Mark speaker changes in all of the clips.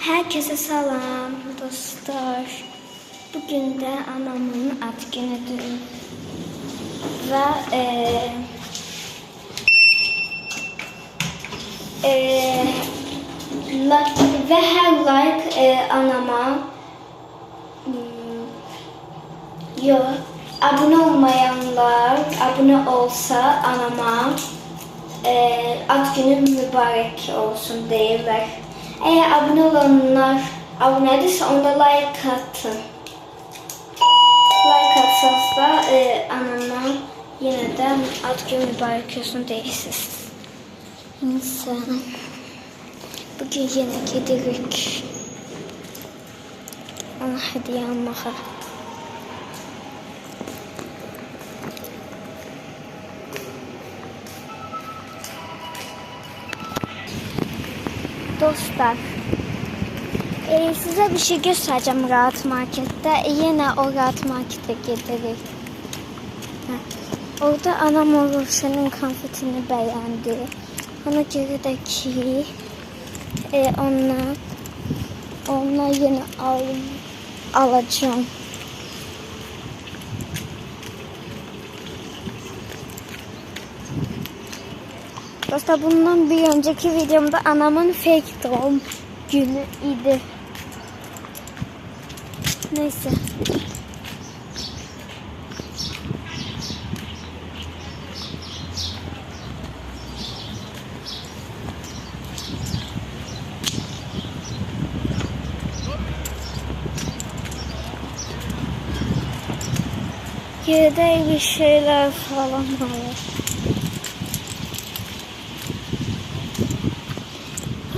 Speaker 1: Herkese salam dostlar. Bugün de anamın ad günüdür. Ve her like anama abone olmayanlar abone olsa anama ad günü mübarek olsun deyirlər. Eğer abone olanlar abonedirse onda like atın. Like atsanız da anama yine de ad günü mübarek olsun deyirsiniz. İnsan. Bugün yine gidirik. Ona hediye almağa. Dostlar, size bir şey göstereceğim Rahat Market'te. Yine o Rahat Market'e gidelim. Orada anam olur senin konfetini beğendi. Ona göre de ki onunla yine alacağım. Dostlar bundan bir önceki videomda anamın fake doğum günü idi. Neyse. Geride bir şeyler falan var.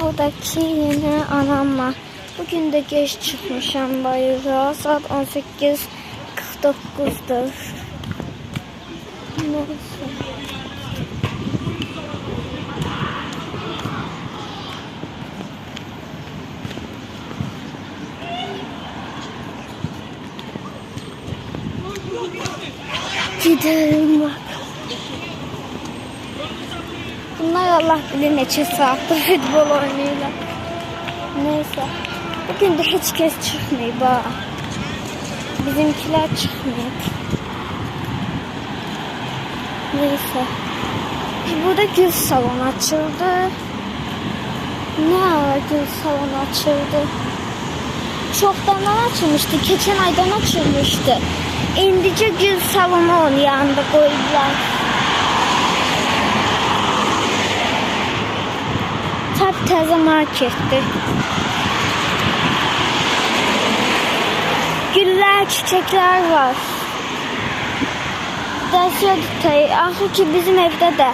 Speaker 1: Oradaki yine anamla. Bugün de geç çıkmışım bayıra. Saat 18:49'dur. Neyse. Gidelim bak. Bunlar Allah bilir neçə saatdir futbol oynayırlar. Neyse. Bugün de hiç kes çıkmayıp ha. Bizimkiler çıkmayıp. Neyse. Burada gül salonu açıldı. Ne ara gül salonu açıldı? Çoktandan açılmıştı. Geçen aydan açılmıştı. İndice gül salonu onun yanında koydular. Taptaze marketti. Güller, çiçekler var. Ders detayı. Ahır ki bizim evde de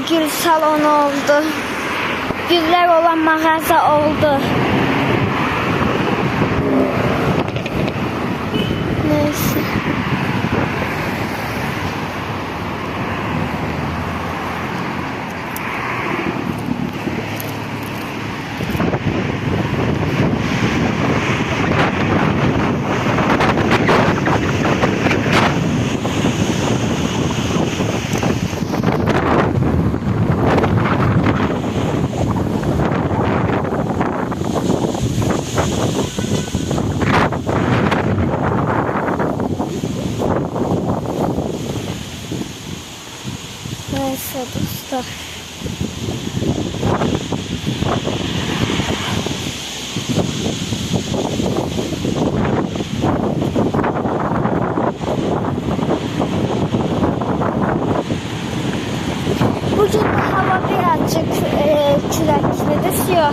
Speaker 1: gül salonu oldu. Güller olan mağaza oldu. Neyse. Neyse dostlar. Bugün hava birazcık kürekli de siyah.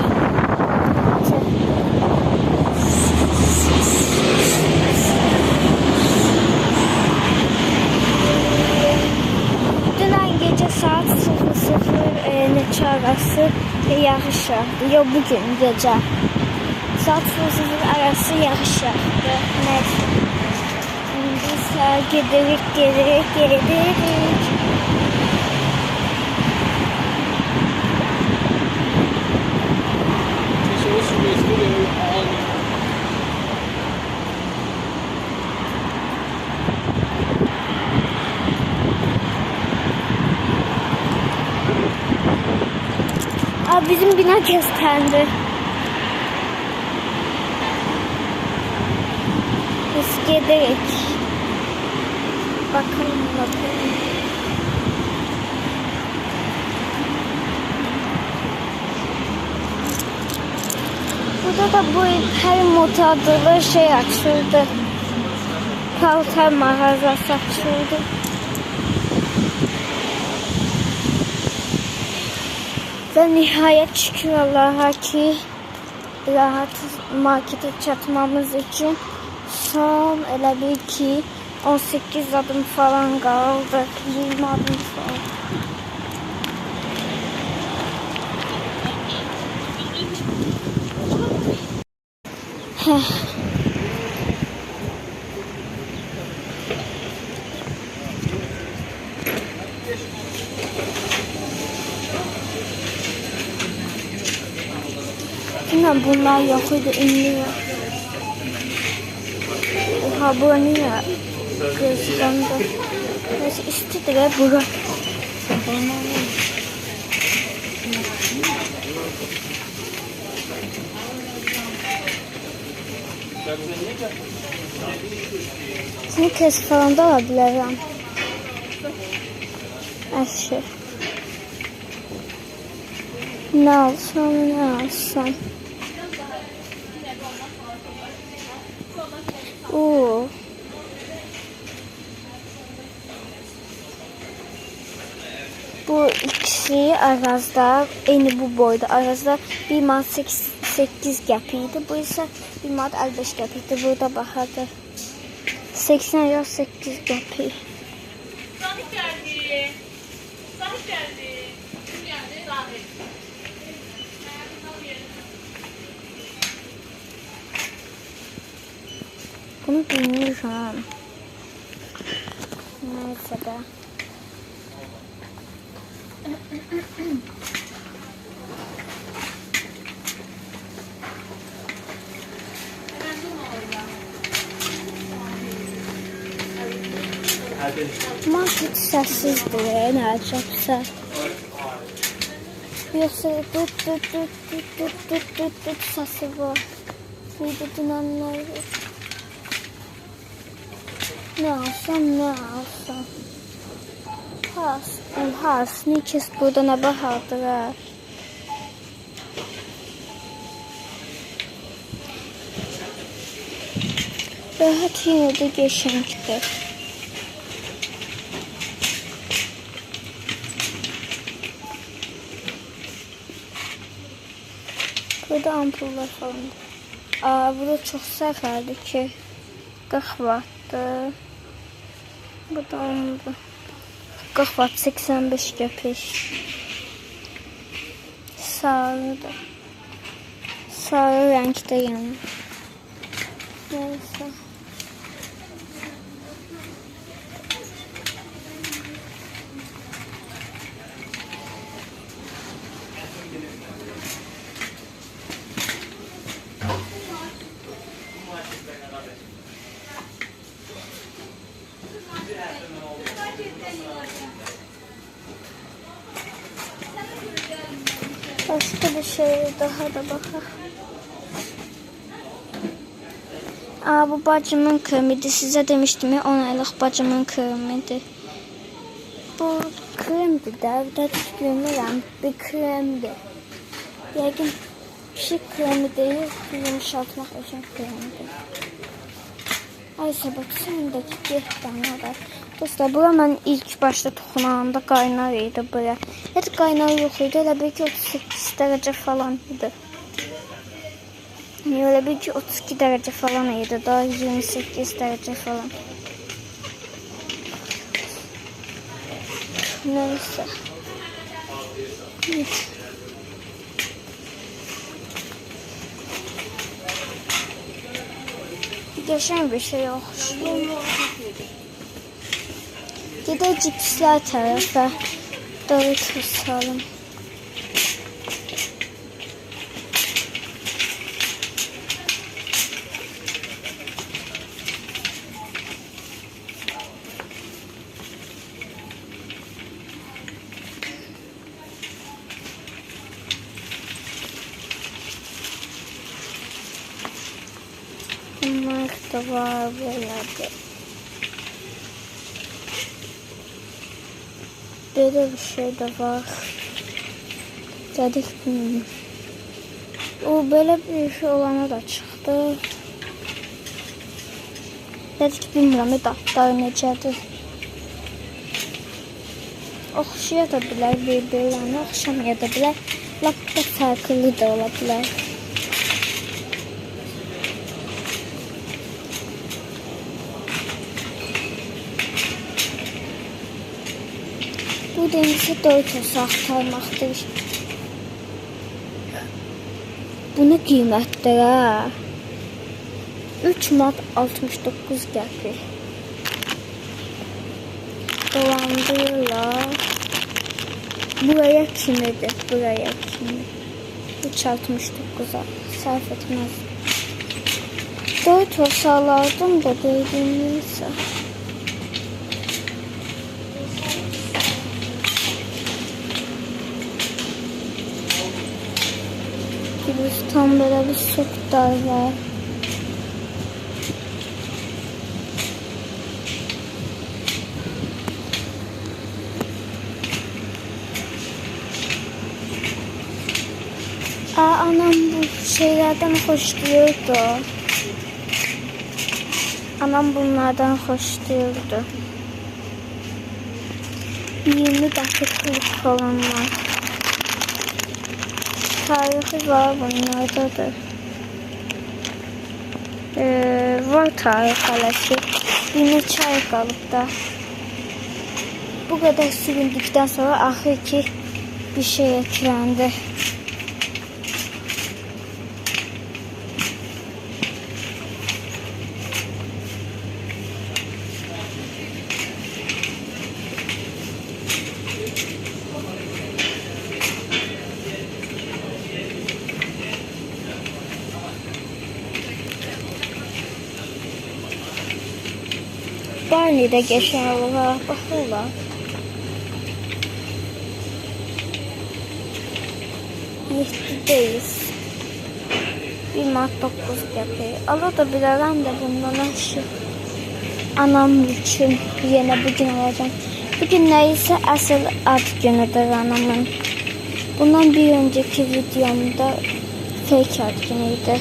Speaker 1: Saat 00 neçə arası yağış yağdı. Yok bugün gece. Saat 00 arası yağış yağdı. Neyse. Şimdi giderik. Bizim bina gösterdi. giderek bakalım. Burada da bu her motorda şey açıldı. Paltar mağazası açıldı. Ve nihayet şükür Allah'a ki rahat markete çatmamız için son elə bir ki 18 adım falan kaldı. 20 adım falan. Yine bunlar yok idi, ünlü. Oha, bu niye gözlendi? Neyse, istedi de bura. Seni test falan da alabilirim. Aşı. Ne alsam, ne alsam. Oo. Bu ikisi Arazda, eyni bu boyda. Arazda 1 manat 8 qəpik idi. Bu isə 1 manat 55 qəpik idi. Burada baxadı. 80 ya 8 qəpik.
Speaker 2: Sahip geldi. Sahip geldi. Kim geldi? Sahip.
Speaker 1: Bunu bilmiyorum. Neyse de. Market sessizdir, ne acabsa. Yoksa tut sesi var. Bir de dünenler var. Ne alsam. Has, Nikes burada ne bahadır. Rahat yine de geçenkdir. Burada ampuller falan. Burada çok seferdi ki 40 watt'tı. Bu da oldu. 40 watt 85 qəpik. Sarıdır. Sarı renkte yani. Neyse. Başka bir şey daha da bakar. Bu bacımın kremiydi. Size demiştim ya, 10 aylık bacımın kremiydi. Bu kremdi de. Bir de tükürmürəm. Bir kremdi. Yəqin pişik kremi değil. Yumuşatmaq üçün kremdi. Ayşə bak, səndəki getdən var. Dostlar, bura mən ilk başta toxunanda qaynar idi bura. Heç qaynar yox idi, elə bir ki 38 dərəcə falan idi. Elə bir ki 32 dərəcə falan idi, daha 28 dərəcə falan. Neyse. Geçen bir şey yok. Gidelim cipsler tarafa. Doritos salım. Bunlar da var buralarda. Böyle bir şey de var. Dedik bilmiyorum. O böyle bir şey olana da çıktı. Dedik bilmiyorum daha necədir. Oxşaya da bilər, bir-birlərini oxşamaya da bilər. Lap da farklı da ola bilər. Bu denizi Doritos axtarmaqdır. Bu ne qiymətdir ha? 3 manat 69 qəpik. Dolandırırlar. Buraya kimidir? Buraya kimi? 3.69'a sərf etməz. Doritos alardım da dediyimizsə. Tam böyle bir soktar var. Anam bu şeylerden hoşluyordu. Anam bunlardan hoşluyordu. 20 dakikalık falan var. Tarihi var bunlarda da. Var tarih hələsi. Bir neçə ay qalıb da. Bu qədər süründükdən sonra axır ki bir şey eklendi. Barney'de geçen olarak bakıyorlar. Yettideyiz. 1 Mart 9 qəpik. Ala da bilərəm də bundan aşı. Anam üçün yenə bugün alacağım. Bugün nəysə əsl ad günüdür anamın. Bundan bir önceki videomda fake ad günüydü.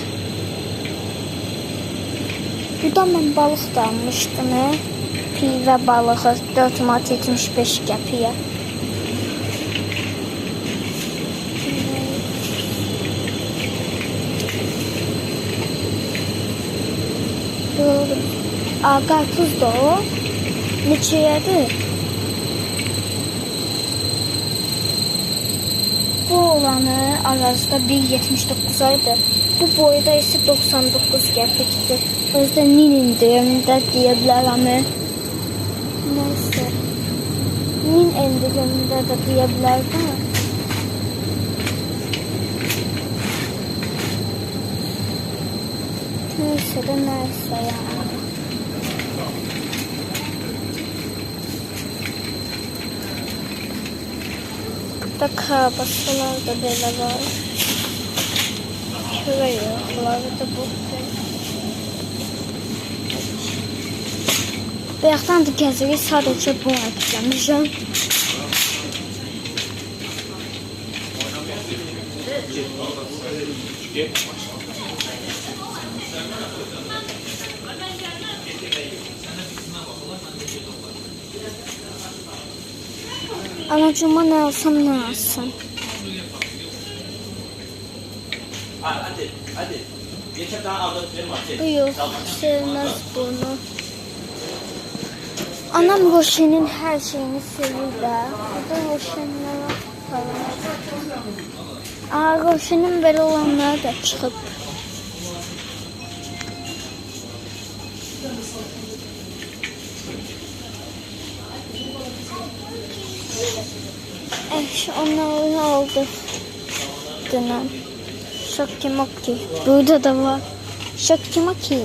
Speaker 1: Buradan mən balıq da almışdım. Pivə balığı 4 Mart 75 qəpiyə. Qarpız da o. Neçəyədir? Bu olanı arazda 1.79 aydı. Bu boyda ise 99 qəpikdir. Özdə nin indirimdə deyə bilərəm. Neyse. Nin indirimdə də deyə bilərəm. Neyse de neyse yani. Burada karabasalar da böyle var. Köre yokları da bu. Bayaqdan da gəzirik, sadəcə bunu etkiləmişəm. Anacığıma ne alsam ne alsam.
Speaker 3: Hadi. Geçen daha aldım.
Speaker 1: Bu yok, sevmez bunu. Anam Roşen'in her şeyini seviyor da. Burada Roşen'ler falan. Roşen'in böyle olanları da çıkıp. Onları aldık. Dönem. Şokimaki. Burada da var. Şokimaki.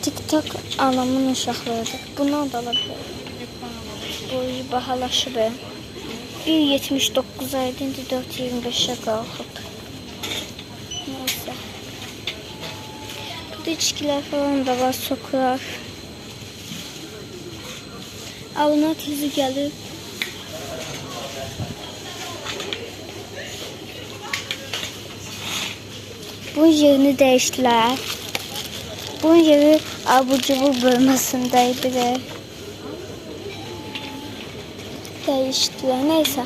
Speaker 1: TikTok anamın uşaqlarıdır. Bunu da alabilir. Boyu bahalaşıb. 1.79 aydı, indi 4.25'ə qalxıb. Neyse. Burada içkiler falan da var, sokular. Avına tezi gelir. Bunun yerini değiştiler. Bunun yeri abur-cubur bölmesindeydi. Değiştiler. Neyse.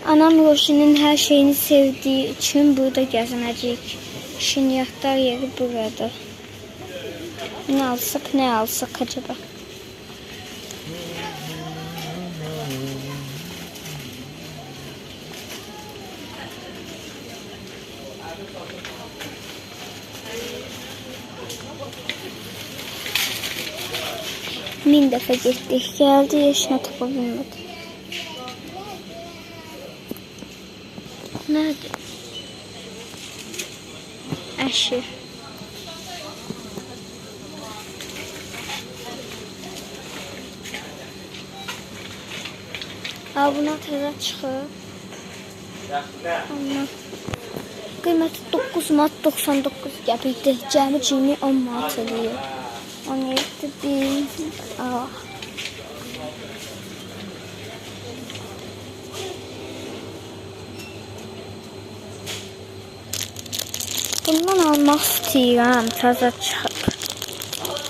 Speaker 1: Anam Roşin'in her şeyini sevdiği için burada gezinecek. Şinyatlar yeri burada. Ne alsak acaba? Min defa gittik, geldi, yaşına tapabilmedi. Nerede? Əşi. Buna təzə çıxıb. Qiyməti 9 manat 99 qəpikdir. Cəmi cimi 10 manat eləyir. 17 bin. Bundan almaq istəyirəm, təzə çıxıb.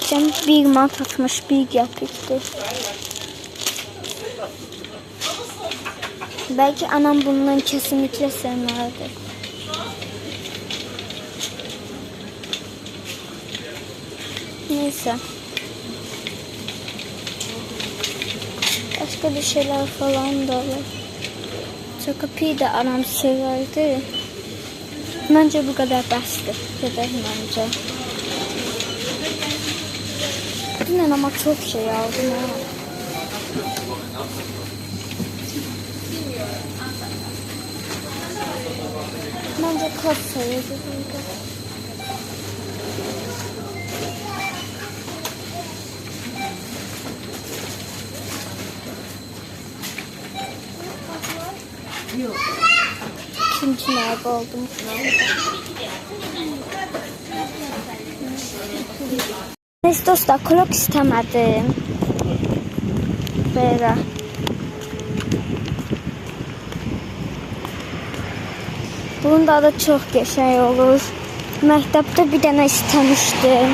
Speaker 1: Cəmi 1 manat 61 qəpikdir. Belki anam bundan kesinlikle sevmezdi. Neyse. Başka bir şeyler falan da var. Çakapi'yi de anam severdi. Bence bu kadar bəsdir. Gedəlim bence. Dünən ama çok şey aldım ha. Bence kasaya gidiyordu. İkinci nerede oldum? Neyse dostlar, klok istemedim. Böyle. Bunda da çok geçer olur. Məktəbdə bir dənə istemiştim.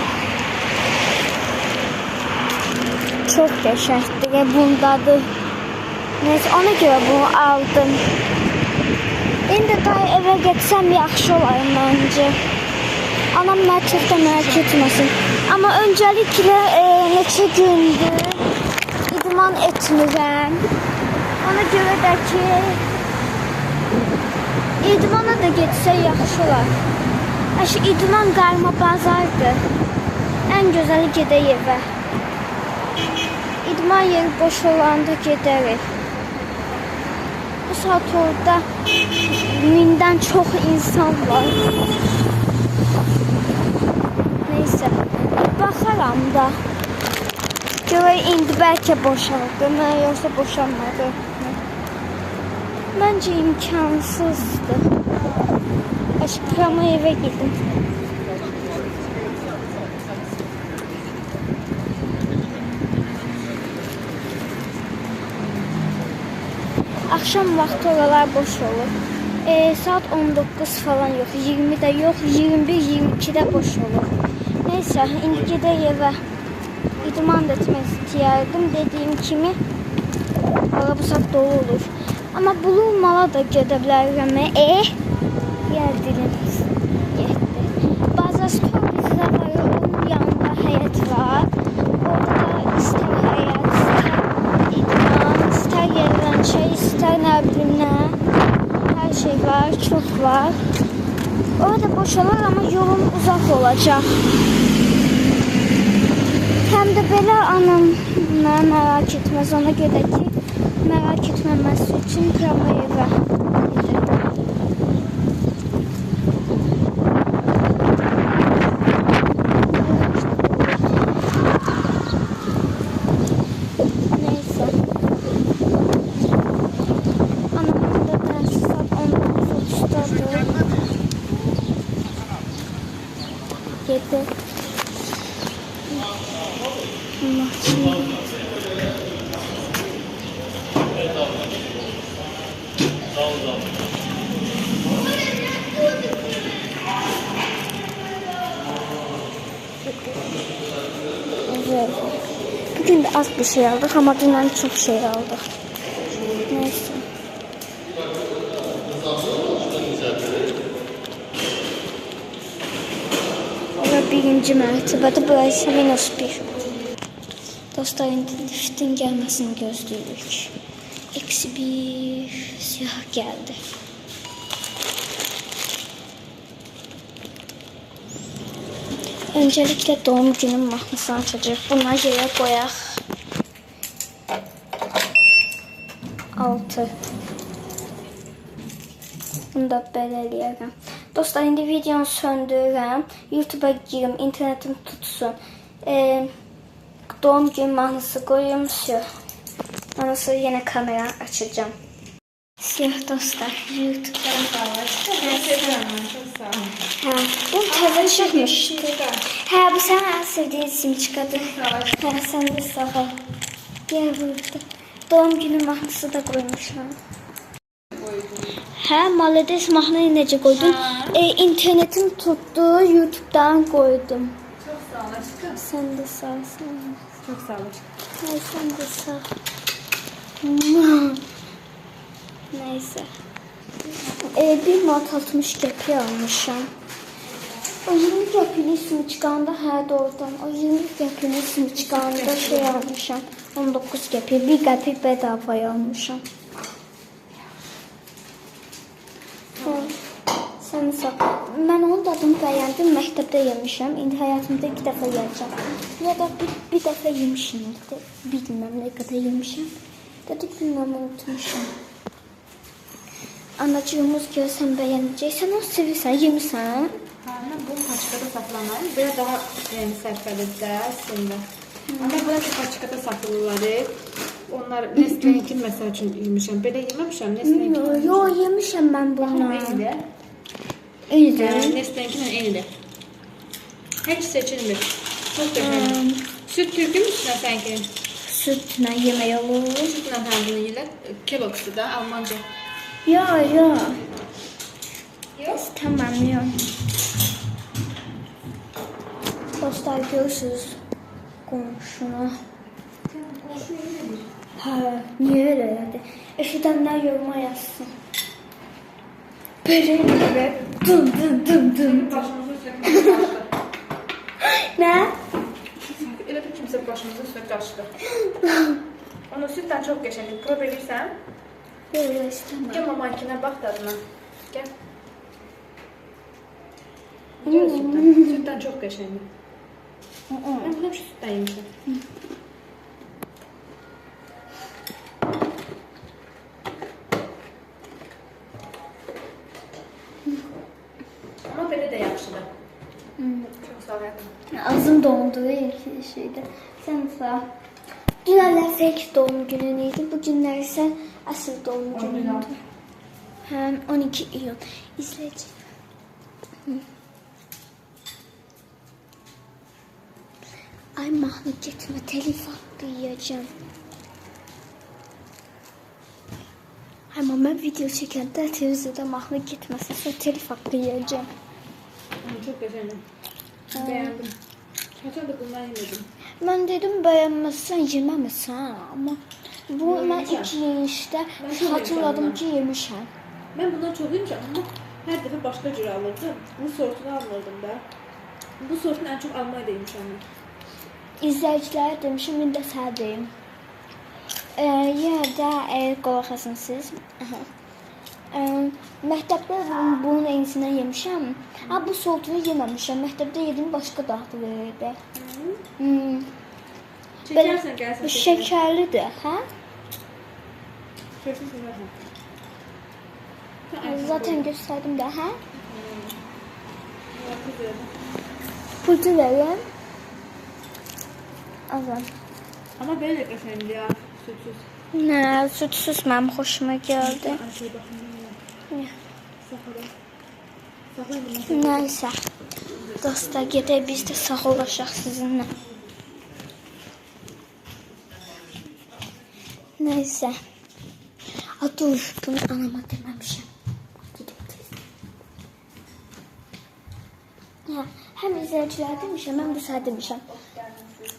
Speaker 1: Çok geçerdi ve bundadır. Neyse, ona göre bunu aldım. İndi daha eve getsem yaxşı olar bence. Anam mərkəbdə merak etməsin. Amma öncəliklə neçə gündür idman etmirəm. Ona göre də ki İdmana da geçse yaxşı olar. Şu idman qarma bazardır. En güzeli gedək evə. İdman yeri boş olanda gedərik. Bu saat orada 1000'den çok insan var. Neyse. Baxaram da. Görək indi bəlkə boşaldı. Yoxsa boşalmadı. Bence imkansızdı. Aşkıma eve gittim. Akşam vakti oralar boş olur. Saat 19 falan yok. 20'de yok. 21-22'de boş olur. Neyse, indi gedək evə. İdman da etmək istəyərdim. Dediyim kimi ara bu saat dolu olur. Ama bulunmala da gedə bilərəm. Yer dilim getdi. Bazı storizdə var, onun yanında həyət var. Orada istər həyət, istər idman, istər yerilen şey, istər nə bilim nə. Hər şey var, çox var. Orada boş olur ama yolum uzaq olacaq. Həm də belə anam merak etməz, ona görə ki merak etməməsi üçün tramvaya neyse. Anamın da dersi saat 19.30'dadır. şeydi. Evet. Bugün de az bir şey aldık ama dünden çok şey aldık. Neyse. Ve birinci mərtəbədə burası minus 1. Dostlar, indi liftin gəlməsini gözləyirik. -1 siyah gəldi. Öncelikle doğum günüm mahnısını açacaq. Buna yerə qoyaq. 6. Bunu da belə eləyərəm. Dostlar, indi videonu söndürürəm. YouTube'a girim, internetim tutsun. Doğum gün mahnısı qoyum. Ondan sonra yine kamera açacağım. Siyah dostlar, YouTube'dan
Speaker 2: Çok sağ ol.
Speaker 1: Ha, bu təzə çıxmışdı. Hə, bu sənin ən sevdiyin simçikadır. Hə, sən də sağ ol. Gəl burada. Doğum günü mahnısı da qoymuşam. Hə, malades mahnıyı necə qoydun? İnternetim tutdu, YouTube'dan qoydum.
Speaker 2: Çok sağ ol aşkım.
Speaker 1: Sən də sağ ol.
Speaker 2: Çok sağ ol aşkım.
Speaker 1: Hə, sən də sağ ol. Neyse. Bir mat 60 qəpiy almışam. O 20 qəpiyli simçikanda doğrudan. O 20 qəpiyli simçikanda şey almışam. 19 qəpiy. 1 qəpiy bedavaya almışam. Sən sağ. Mən onun dadını bəyəndim. Məktəbdə yemişəm. İndi həyatımda 2 dəfə yeyəcəm. Ya da bir dəfə yemişim. Bilməm nə qədər yemişəm. Dedik bilməm, unutmuşam. Anacığımız görsən bəyənəcəksən, onu sevirsən, yemirsən.
Speaker 2: Ben bu paçkada satılanlar biraz daha sərfəlidir aslında. Ama burası paçkada satılırlar. Onlar Nestle'ninkin mesela için yemişəm. Belə yeməmişəm Nestle'ninkin.
Speaker 1: Yo, yemişəm mən bunu.
Speaker 2: Eynidir.
Speaker 1: İyidir.
Speaker 2: Nestle'ninkindən eynidir. Heç seçilmir. Çok qəşəngdir. Süt türkü müsün sənki?
Speaker 1: Sütlə yemək olur.
Speaker 2: Sütlə həmdini yeyirlər. Kellogg's'u da Almanca.
Speaker 1: Yo.
Speaker 2: Yok.
Speaker 1: Tamam, yo. Dostlar, görürsünüz qonşunu. Hə, niyə elə elədi? Eşidənlər yoruma yazsın. Belə elə. Dım.
Speaker 2: Başımızın üstüne kaçtı.
Speaker 1: Nə?
Speaker 2: Elə bir kimsə başımızın üstüne kaçtı. Onu sütdən çox qəşəngdir. Prob edirsən.
Speaker 1: Belə istəməm.
Speaker 2: Gel mamankinə bax dadına. Gel. Gel sütdən. Sütdən çox qəşəngdir. Mən bunu hep sütdən yemişəm. Ama belə də yaxşıdır. Çox sağ ol həyatım.
Speaker 1: Ağzım dondu ilk şeydə. Sən sağ. Dünənlər fake doğum günün idi. Bugünlər isə əsl doğum günüdür. Həm 12 iyun. İzləyici. Ay mahnı getmə, telif haqqı yiyəcəm. Amma mən video çəkəndə televizorda mahnı getməsin, sonra telif haqqı yiyəcəm.
Speaker 2: Çok qəşəngdir. Bəyəndim. Haçan da bundan yemedim.
Speaker 1: Mən dedim bəyənməsən, yeməməsən, amma bu mən ilk yeyişdə xatırladım ki, yemişəm.
Speaker 2: Ben bundan çok yemişəm ama her dəfə başqa cür alırdım. Bu sortunu almırdım da. Bu sortunu en çok Almanya'da yemişəm mən.
Speaker 1: İzləyicilərə demişim, indi də sənə deyim. Yenə də qulaq asınsınız. Məktəbdə bunun eynisini yemişəm. Bu sortunu yeməmişəm. Məktəbdə yedim, başqa dadı verirdi.
Speaker 2: Çəkərsən gəlsin.
Speaker 1: Bu şəkərlidir, hə?
Speaker 2: Çəkərsən gəlsin.
Speaker 1: Zaten göstərdim də, hə?
Speaker 2: Güzel.
Speaker 1: Pulcu verirəm. Azam.
Speaker 2: Ama belə qəşəngdir ya, sütsüz.
Speaker 1: Nə, sütsüz mənim xoşuma gəldi.
Speaker 2: Ay şey baxın. Saxla. Saxla bunu.
Speaker 1: Nəysə. Dostlar, gedək biz də sağollaşaq sizinlə. Neyse. Dur, bunu anama deməmişəm. Həm izləyicilər demişəm, mən bu saat demişəm.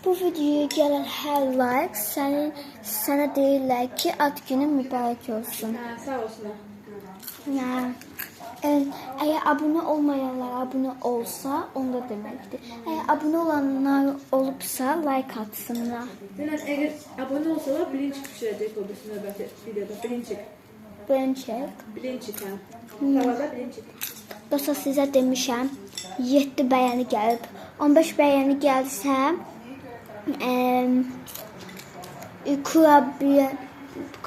Speaker 1: Bu videoya gələn hər like sənə deyirlər ki, ad günün mübarək olsun.
Speaker 2: Sağ olsunlar.
Speaker 1: Əgər abunə olmayanlar abunə olsa, onda deməkdir. Əgər abunə olanlar olubsa, like atsınlar.
Speaker 2: Deyilən, əgər abunə olsalar, bilinçik düşürəcək o bir növbəti videoda. Bilinçik.
Speaker 1: Bilinçik.
Speaker 2: Bilinçik, hə. Tavada bilinçik.
Speaker 1: Dostlar, sizə demişəm, 7 bəyəni gəlib. 15 bəyəni gəlsə,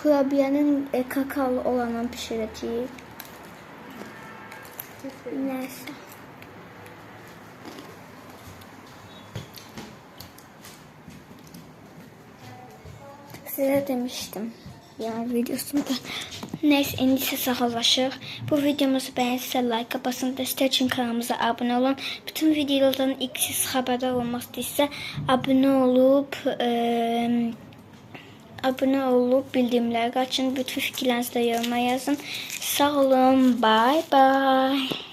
Speaker 1: kurabiyənin kakaolu olanı pişirəcəyik. Neyse. Size demiştim. Yani videosunda. Neyse, indi isə sağollaşıq. Bu videomuzu bəyənsə like basın, dəstək üçün kanalımıza abunə olun. Bütün videolardan ilk siz xəbərdar olmaq istəyirsə abunə olub bildirimləri açın. Bütün fikirlərinizi də yoruma yazın. Sağ olun. Bye bye.